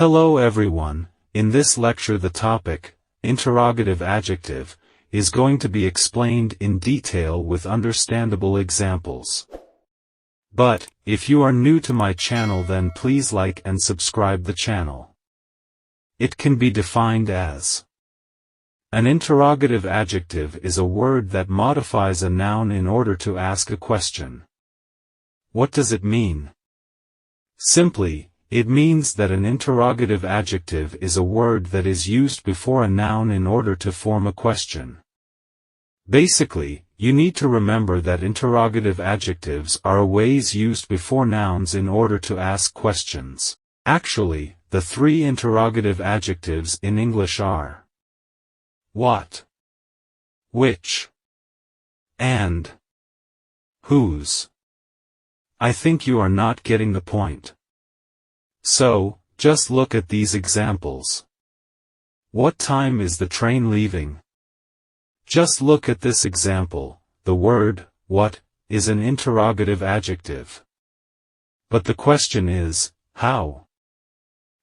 Hello everyone, in this lecture the topic, interrogative adjective, is going to be explained in detail with understandable examples. But, if you are new to my channel then please like and subscribe the channel. It can be defined as: an interrogative adjective is a word that modifies a noun in order to ask a question. What does it mean? Simply, it means that an interrogative adjective is a word that is used before a noun in order to form a question. Basically, you need to remember that interrogative adjectives are ways used before nouns in order to ask questions. Actually, the three interrogative adjectives in English are what, which, and whose. I think you are not getting the point. So, just look at these examples. What time is the train leaving? Just look at this example. The word, what, is an interrogative adjective. But the question is, how?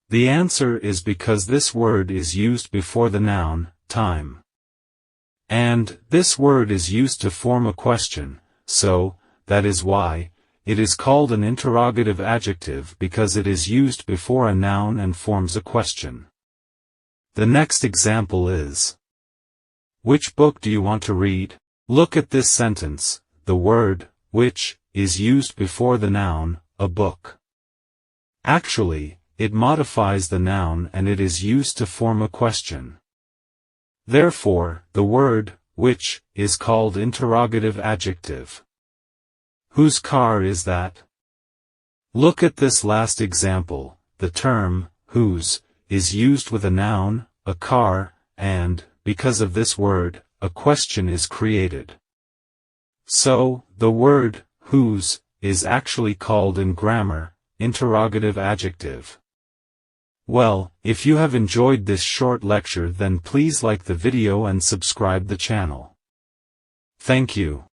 The answer is because this word is used before the noun, time. And, this word is used to form a question, so, that is why, it is called an interrogative adjective because it is used before a noun and forms a question. The next example is: which book do you want to read? Look at this sentence. The word, which, is used before the noun, a book. Actually, it modifies the noun and it is used to form a question. Therefore, the word, which, is called interrogative adjective. Whose car is that? Look at this last example. The term, whose, is used with a noun, a car, and, because of this word, a question is created. So, the word, whose, is actually called in grammar, interrogative adjective. Well, if you have enjoyed this short lecture then please like the video and subscribe the channel. Thank you.